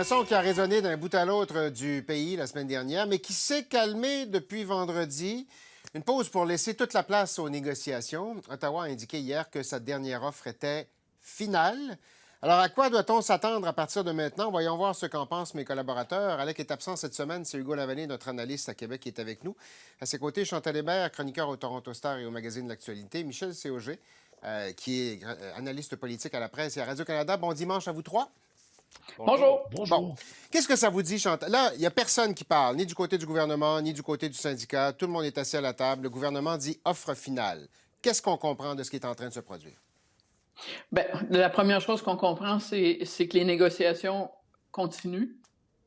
Un son qui a résonné d'un bout à l'autre du pays la semaine dernière, mais qui s'est calmé depuis vendredi. Une pause pour laisser toute la place aux négociations. Ottawa a indiqué hier que sa dernière offre était finale. Alors, à quoi doit-on s'attendre à partir de maintenant? Voyons voir ce qu'en pensent mes collaborateurs. Alec est absent cette semaine. C'est Hugo Lavallée, notre analyste à Québec, qui est avec nous. À ses côtés, Chantal Hébert, chroniqueur au Toronto Star et au magazine L'Actualité. Michel Cauger, qui est analyste politique à la presse et à Radio-Canada. Bon dimanche à vous trois. Bonjour. Bon, qu'est-ce que ça vous dit, Chantal? Là, il n'y a personne qui parle, ni du côté du gouvernement, ni du côté du syndicat. Tout le monde est assis à la table. Le gouvernement dit offre finale. Qu'est-ce qu'on comprend de ce qui est en train de se produire? Bien, la première chose qu'on comprend, c'est que les négociations continuent,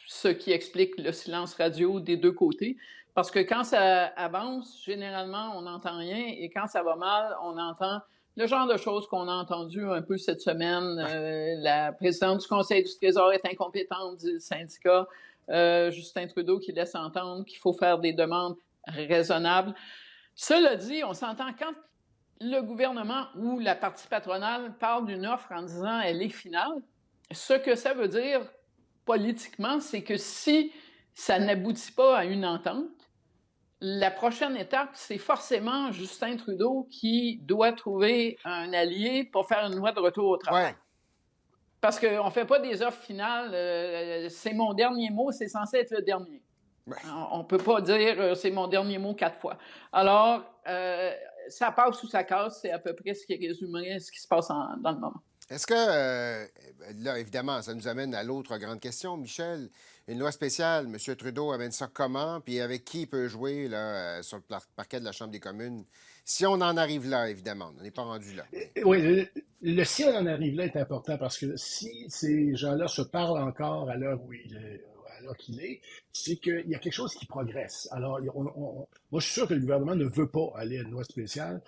ce qui explique le silence radio des deux côtés. Parce que quand ça avance, généralement, on n'entend rien, et quand ça va mal, on entend le genre de choses qu'on a entendues un peu cette semaine. La présidente du Conseil du Trésor est incompétente, dit le syndicat. Justin Trudeau qui laisse entendre qu'il faut faire des demandes raisonnables. Cela dit, on s'entend quand le gouvernement ou la partie patronale parle d'une offre en disant elle est finale, ce que ça veut dire politiquement, c'est que si ça n'aboutit pas à une entente, la prochaine étape, c'est forcément Justin Trudeau qui doit trouver un allié pour faire une loi de retour au travail. Ouais. Parce qu'on ne fait pas des offres finales. C'est mon dernier mot, c'est censé être le dernier. Ouais. On ne peut pas dire c'est mon dernier mot 4 fois. Alors, ça passe ou ça casse, c'est à peu près ce qui résumerait ce qui se passe dans le moment. Est-ce que, là, évidemment, ça nous amène à l'autre grande question, Michel. Une loi spéciale, M. Trudeau amène ça comment? Puis avec qui il peut jouer là, sur le parquet de la Chambre des communes? Si on en arrive là, évidemment. On n'est pas rendu là. Oui, le si on en arrive là est important parce que si ces gens-là se parlent encore à l'heure où qu'il est, c'est qu'il y a quelque chose qui progresse. Alors, moi, je suis sûr que le gouvernement ne veut pas aller à une loi spéciale.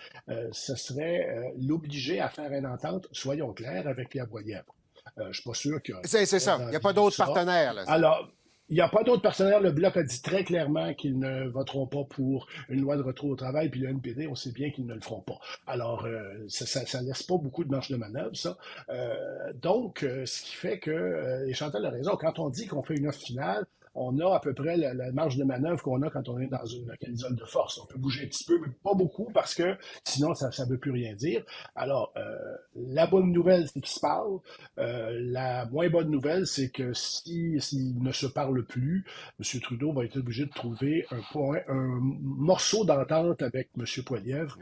Ce serait l'obliger à faire une entente, soyons clairs, avec Pierre Poilievre. Je suis pas sûr que... C'est ça. Il n'y a pas d'autres partenaires. Là, alors, il n'y a pas d'autres partenaires. Le Bloc a dit très clairement qu'ils ne voteront pas pour une loi de retour au travail, puis le NPD, on sait bien qu'ils ne le feront pas. Alors, ça laisse pas beaucoup de marge de manœuvre, ça. Donc, ce qui fait que, et Chantal a raison, quand on dit qu'on fait une offre finale, on a à peu près la marge de manœuvre qu'on a quand on est dans une camisole de force. On peut bouger un petit peu, mais pas beaucoup, parce que sinon, ça ne veut plus rien dire. Alors, la bonne nouvelle, c'est qu'ils se parlent. La moins bonne nouvelle, c'est que s'ils ne se parlent plus, M. Trudeau va être obligé de trouver un morceau d'entente avec M. Poilievre.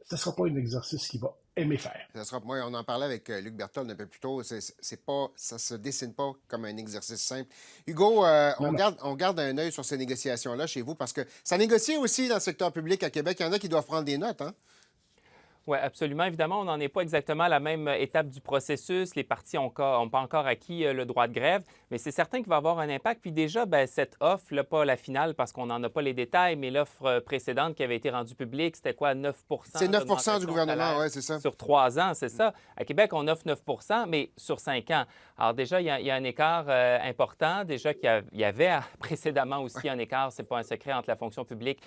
Ce ne sera pas un exercice qu'il va aimer faire. Moi, on en parlait avec Luc Berthold un peu plus tôt. C'est pas, ça se dessine pas comme un exercice simple. Hugo, on garde un œil sur ces négociations-là chez vous parce que ça négocie aussi dans le secteur public à Québec. Il y en a qui doivent prendre des notes, hein? Oui, absolument. Évidemment, on n'en est pas exactement à la même étape du processus. Les partis n'ont pas encore acquis le droit de grève, mais c'est certain qu'il va y avoir un impact. Puis déjà, cette offre, là, pas la finale parce qu'on n'en a pas les détails, mais l'offre précédente qui avait été rendue publique, c'était quoi, 9 C'est 9 du gouvernement, oui, c'est ça. Sur 3 ans, c'est ça. À Québec, on offre 9 mais sur 5 ans. Alors déjà, il y a un écart important. Déjà qu'il y avait précédemment aussi un écart, c'est pas un secret, entre la fonction publique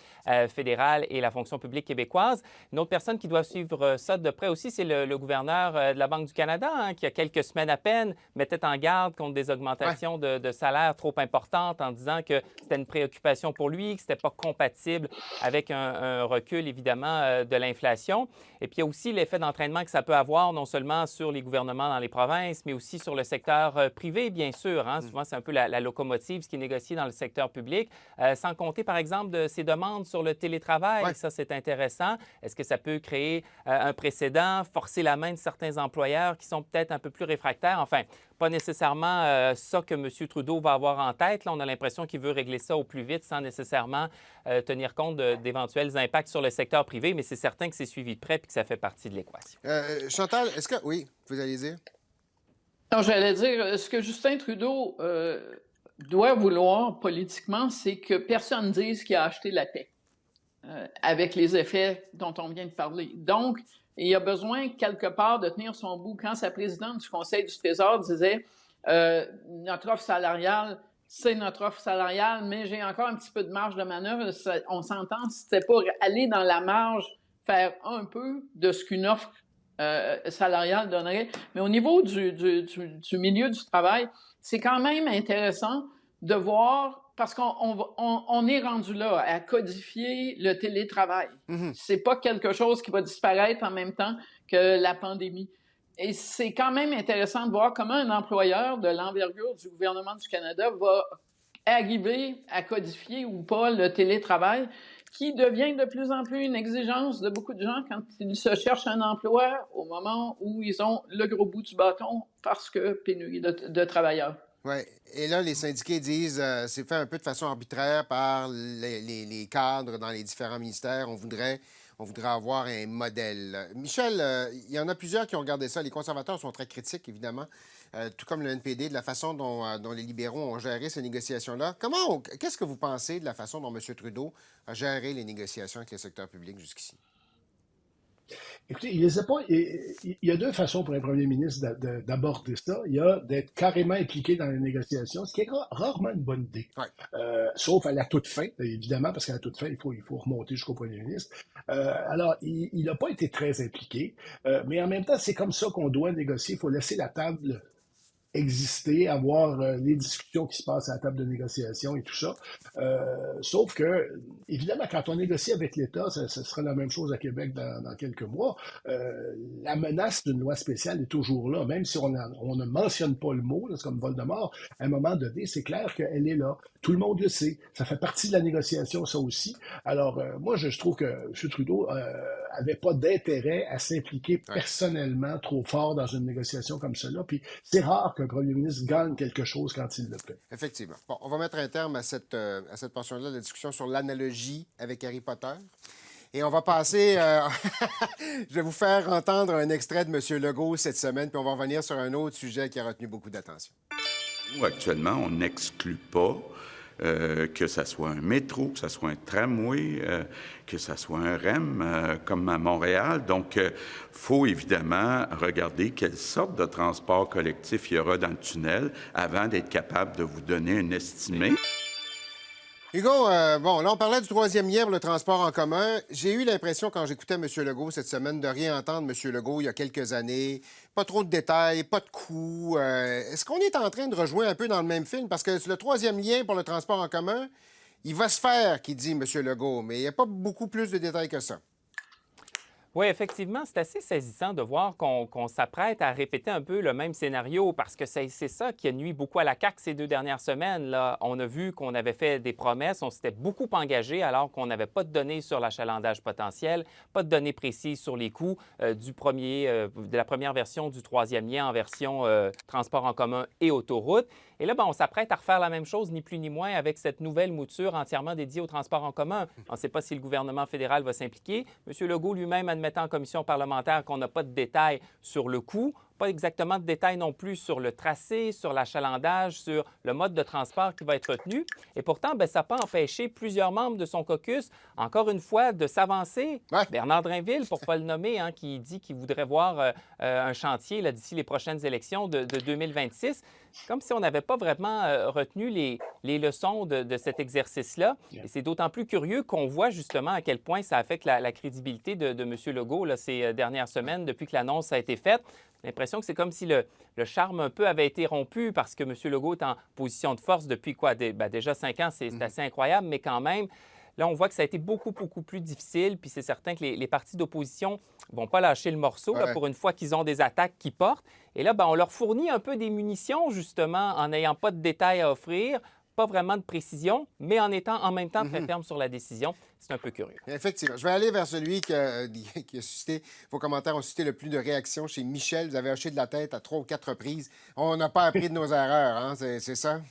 fédérale et la fonction publique québécoise. Une autre personne qui doit suivre ça de près aussi, c'est le gouverneur de la Banque du Canada, hein, qui, il y a quelques semaines à peine, mettait en garde contre des augmentations de salaire trop importantes en disant que c'était une préoccupation pour lui, que ce n'était pas compatible avec un recul, évidemment, de l'inflation. Et puis, il y a aussi l'effet d'entraînement que ça peut avoir, non seulement sur les gouvernements dans les provinces, mais aussi sur le secteur privé, bien sûr. Hein. Souvent, c'est un peu la locomotive, ce qui est négocié dans le secteur public. Sans compter, par exemple, de ces demandes sur le télétravail. Ouais. Ça, c'est intéressant. Est-ce que ça peut créer un précédent, forcer la main de certains employeurs qui sont peut-être un peu plus réfractaires? Enfin, pas nécessairement ça que M. Trudeau va avoir en tête. Là, on a l'impression qu'il veut régler ça au plus vite sans nécessairement tenir compte d'éventuels impacts sur le secteur privé, mais c'est certain que c'est suivi de près et que ça fait partie de l'équation. Chantal, est-ce que... Oui, vous allez dire? Non, j'allais dire, ce que Justin Trudeau doit vouloir politiquement, c'est que personne dise qu'il a acheté la paix. Avec les effets dont on vient de parler. Donc, il a besoin, quelque part, de tenir son bout. Quand sa présidente du Conseil du Trésor disait notre offre salariale, c'est notre offre salariale, mais j'ai encore un petit peu de marge de manœuvre, on s'entend, c'était pour aller dans la marge, faire un peu de ce qu'une offre salariale donnerait. Mais au niveau du milieu du travail, c'est quand même intéressant de voir, parce qu'on est rendu là à codifier le télétravail. C'est pas quelque chose qui va disparaître en même temps que la pandémie. Et c'est quand même intéressant de voir comment un employeur de l'envergure du gouvernement du Canada va arriver à codifier ou pas le télétravail, qui devient de plus en plus une exigence de beaucoup de gens quand ils se cherchent un emploi au moment où ils ont le gros bout du bâton parce que pénurie de travailleurs. Oui. Et là, les syndiqués disent c'est fait un peu de façon arbitraire par les cadres dans les différents ministères. On voudrait avoir un modèle. Michel, il y en a plusieurs qui ont regardé ça. Les conservateurs sont très critiques, évidemment, tout comme le NPD, de la façon dont les libéraux ont géré ces négociations-là. Qu'est-ce que vous pensez de la façon dont M. Trudeau a géré les négociations avec le secteur public jusqu'ici? Écoutez, il y a deux façons pour un premier ministre d'aborder ça. Il y a d'être carrément impliqué dans les négociations, ce qui est rarement une bonne idée. Ouais. Sauf à la toute fin, évidemment, parce qu'à la toute fin, il faut remonter jusqu'au premier ministre. Alors, il n'a pas été très impliqué, mais en même temps, c'est comme ça qu'on doit négocier. Il faut laisser la table exister, avoir les discussions qui se passent à la table de négociation et tout ça. Sauf que, évidemment, quand on négocie avec l'État, ce sera la même chose à Québec dans quelques mois. La menace d'une loi spéciale est toujours là, même si on ne mentionne pas le mot, c'est comme Voldemort. À un moment donné, c'est clair qu'elle est là. Tout le monde le sait. Ça fait partie de la négociation, ça aussi. Alors, moi, je trouve que M. Trudeau avait pas d'intérêt à s'impliquer personnellement trop fort dans une négociation comme cela. Puis c'est rare qu'un premier ministre gagne quelque chose quand il le fait. Effectivement. Bon, on va mettre un terme à cette portion-là de la discussion sur l'analogie avec Harry Potter. Et on va passer... je vais vous faire entendre un extrait de M. Legault cette semaine, puis on va revenir sur un autre sujet qui a retenu beaucoup d'attention. Actuellement, on n'exclut pas que ça soit un métro, que ça soit un tramway, que ça soit un REM, comme à Montréal. Donc, il faut évidemment regarder quelle sorte de transport collectif il y aura dans le tunnel avant d'être capable de vous donner un estimé. Hugo, bon, là, on parlait du troisième lien pour le transport en commun. J'ai eu l'impression, quand j'écoutais M. Legault cette semaine, de rien entendre M. Legault il y a quelques années. Pas trop de détails, pas de coûts. Est-ce qu'on est en train de rejouer un peu dans le même film? Parce que le troisième lien pour le transport en commun, il va se faire, qui dit M. Legault, mais il n'y a pas beaucoup plus de détails que ça. Oui, effectivement, c'est assez saisissant de voir qu'on s'apprête à répéter un peu le même scénario parce que c'est ça qui a nuit beaucoup à la CAQ ces 2 dernières semaines. Là. On a vu qu'on avait fait des promesses, on s'était beaucoup engagé alors qu'on n'avait pas de données sur l'achalandage potentiel, pas de données précises sur les coûts de la première version du troisième lien en version transport en commun et autoroute. Et là, on s'apprête à refaire la même chose, ni plus ni moins, avec cette nouvelle mouture entièrement dédiée au transport en commun. On ne sait pas si le gouvernement fédéral va s'impliquer. M. Legault lui-même admettant en commission parlementaire qu'on n'a pas de détails sur le coût, pas exactement de détails non plus sur le tracé, sur l'achalandage, sur le mode de transport qui va être retenu. Et pourtant, ça n'a pas empêché plusieurs membres de son caucus, encore une fois, de s'avancer. Ouais. Bernard Drinville, pour ne pas le nommer, qui dit qu'il voudrait voir un chantier d'ici les prochaines élections de 2026. Comme si on n'avait pas vraiment retenu les leçons de cet exercice-là. Et c'est d'autant plus curieux qu'on voit justement à quel point ça affecte la crédibilité de M. Legault ces dernières semaines, depuis que l'annonce a été faite. J'ai l'impression que c'est comme si le charme un peu avait été rompu parce que M. Legault est en position de force depuis quoi? Déjà 5 ans, c'est assez incroyable, mais quand même, là, on voit que ça a été beaucoup, beaucoup plus difficile. Puis c'est certain que les partis d'opposition ne vont pas lâcher le morceau pour une fois qu'ils ont des attaques qui portent. Et là, on leur fournit un peu des munitions, justement, en n'ayant pas de détails à offrir, pas vraiment de précision, mais en étant en même temps très ferme sur la décision. C'est un peu curieux. Effectivement. Je vais aller vers celui qui a suscité, vos commentaires ont suscité le plus de réactions chez Michel. Vous avez hoché de la tête à 3 ou 4 reprises. On n'a pas appris de nos erreurs, hein? C'est ça?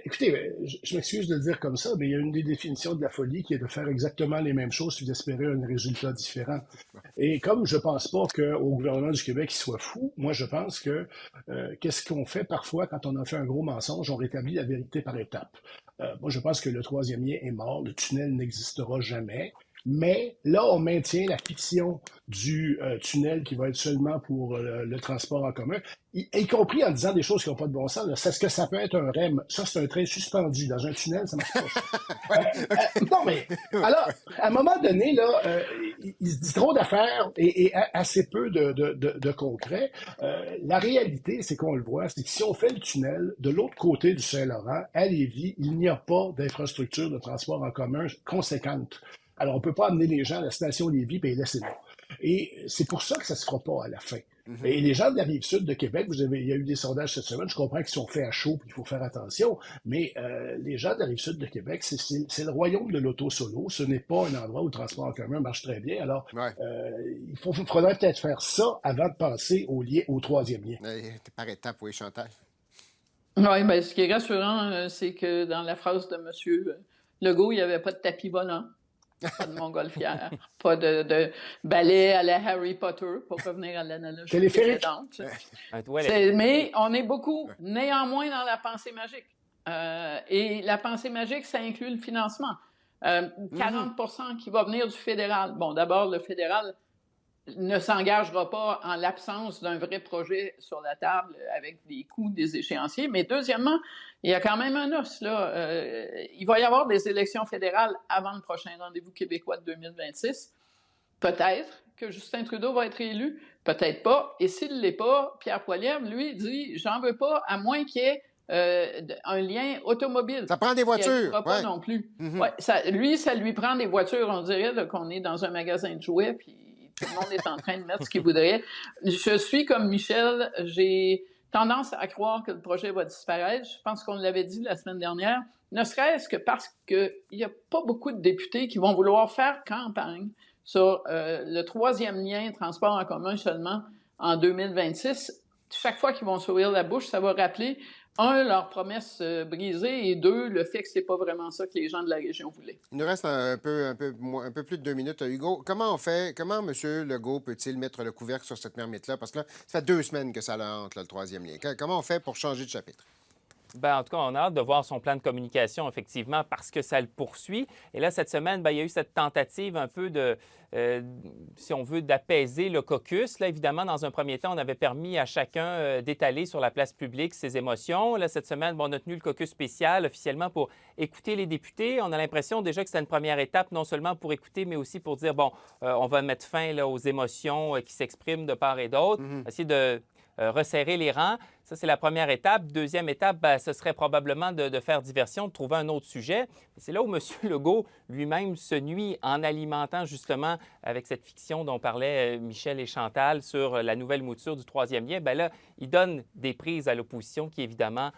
Écoutez, je m'excuse de le dire comme ça, mais il y a une des définitions de la folie qui est de faire exactement les mêmes choses puis d'espérer un résultat différent. Et comme je pense pas qu'au gouvernement du Québec, il soit fou, moi, je pense que qu'est-ce qu'on fait parfois quand on a fait un gros mensonge, on rétablit la vérité par étapes. Moi, je pense que le troisième lien est mort, le tunnel n'existera jamais. Mais là, on maintient la fiction du tunnel qui va être seulement pour le transport en commun, y compris en disant des choses qui n'ont pas de bon sens. Est-ce que ça peut être un REM? Ça, c'est un train suspendu. Dans un tunnel, ça marche pas. Non, mais alors, à un moment donné, là, il se dit trop d'affaires et assez peu de concret. La réalité, c'est qu'on le voit, c'est que si on fait le tunnel de l'autre côté du Saint-Laurent, à Lévis, il n'y a pas d'infrastructure de transport en commun conséquente. Alors, on ne peut pas amener les gens à la station Lévis et les laisser là. Et c'est pour ça que ça ne se fera pas à la fin. Et les gens de la Rive-Sud de Québec, il y a eu des sondages cette semaine, je comprends qu'ils sont faits à chaud et qu'il faut faire attention, mais les gens de la Rive-Sud de Québec, c'est le royaume de l'auto-solo. Ce n'est pas un endroit où le transport en commun marche très bien. Alors, Ouais. il faudrait peut-être faire ça avant de passer au troisième lien. Par étapes, oui, Chantal. Oui, bien, ce qui est rassurant, c'est que dans la phrase de M. Legault, il n'y avait pas de tapis volant. Pas de montgolfière, pas de balai à la Harry Potter, pour revenir à l'analogie Téléphérique. précédente. Ouais, Mais on est beaucoup, néanmoins, dans la pensée magique. Et la pensée magique, ça inclut le financement. 40 qui va venir du fédéral. Bon, d'abord, le fédéral ne s'engagera pas en l'absence d'un vrai projet sur la table avec des coûts des échéanciers. Mais deuxièmement, il y a quand même un os, là. Il va y avoir des élections fédérales avant le prochain rendez-vous québécois de 2026. Peut-être que Justin Trudeau va être élu, peut-être pas. Et s'il ne l'est pas, Pierre Poilievre, lui, dit « J'en veux pas, à moins qu'il y ait un lien automobile. » Ça prend des voitures. Il ne pas non plus. Ouais, ça lui prend des voitures. On dirait là, qu'on est dans un magasin de jouets, puis tout le monde est en train de mettre ce qu'il voudrait. Je suis comme Michel, j'ai tendance à croire que le projet va disparaître. Je pense qu'on l'avait dit la semaine dernière, ne serait-ce que parce qu'il n'y a pas beaucoup de députés qui vont vouloir faire campagne sur le troisième lien transport en commun seulement en 2026. Chaque fois qu'ils vont s'ouvrir la bouche, ça va rappeler, un, leurs promesses brisées, et deux, le fait que c'est pas vraiment ça que les gens de la région voulaient. Il nous reste un peu plus de 2 minutes. Hugo, comment on fait? Comment M. Legault peut-il mettre le couvercle sur cette marmite-là? Parce que là, ça fait 2 semaines que ça le hante, là, le troisième lien. Comment on fait pour changer de chapitre? En tout cas, on a hâte de voir son plan de communication, effectivement, parce que ça le poursuit. Et là, cette semaine, il y a eu cette tentative un peu si on veut, d'apaiser le caucus. Là, évidemment, dans un premier temps, on avait permis à chacun d'étaler sur la place publique ses émotions. Là, cette semaine, on a tenu le caucus spécial officiellement pour écouter les députés. On a l'impression déjà que c'est une première étape, non seulement pour écouter, mais aussi pour dire, on va mettre fin là, aux émotions qui s'expriment de part et d'autre, essayer de resserrer les rangs. Ça, c'est la première étape. Deuxième étape, ce serait probablement de faire diversion, de trouver un autre sujet. C'est là où M. Legault lui-même se nuit en alimentant justement avec cette fiction dont parlaient Michel et Chantal sur la nouvelle mouture du troisième lien. Là, il donne des prises à l'opposition qui, évidemment,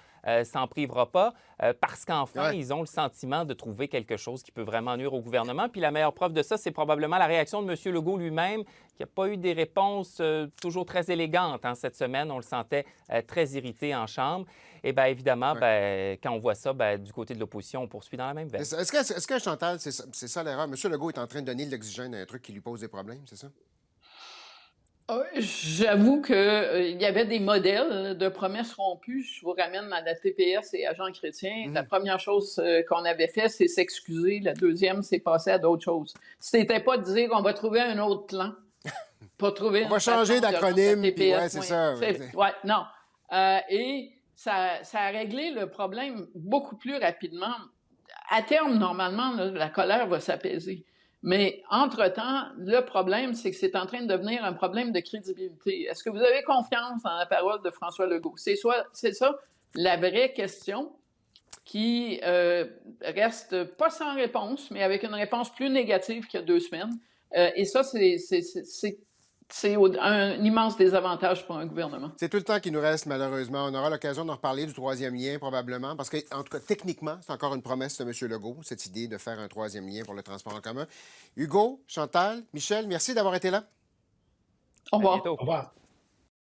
s'en privera pas parce qu'enfin, ils ont le sentiment de trouver quelque chose qui peut vraiment nuire au gouvernement. Puis la meilleure preuve de ça, c'est probablement la réaction de M. Legault lui-même qui n'a pas eu des réponses toujours très élégantes. Cette semaine, on le sentait très irrité en chambre. Et bien, évidemment, quand on voit ça, du côté de l'opposition, on poursuit dans la même veine. Est-ce que Chantal, c'est ça l'erreur? M. Legault est en train de donner de l'oxygène à un truc qui lui pose des problèmes, c'est ça? J'avoue qu'il y avait des modèles de promesses rompues. Je vous ramène à la TPS et à Jean Chrétien. La première chose qu'on avait fait, c'est s'excuser. La deuxième, c'est passer à d'autres choses. C'était pas de dire qu'on va trouver un autre plan. Pas trouver on va changer d'acronyme. Ouais, c'est ça. Ouais, non. Et ça a réglé le problème beaucoup plus rapidement. À terme, normalement, la colère va s'apaiser. Mais entre-temps, le problème, c'est que c'est en train de devenir un problème de crédibilité. Est-ce que vous avez confiance dans la parole de François Legault? C'est ça la vraie question qui reste pas sans réponse, mais avec une réponse plus négative qu'il y a 2 semaines. Et ça, c'est un immense désavantage pour un gouvernement. C'est tout le temps qu'il nous reste, malheureusement. On aura l'occasion d'en reparler du troisième lien, probablement, parce qu'en tout cas, techniquement, c'est encore une promesse de M. Legault, cette idée de faire un troisième lien pour le transport en commun. Hugo, Chantal, Michel, merci d'avoir été là. Au revoir. Au revoir.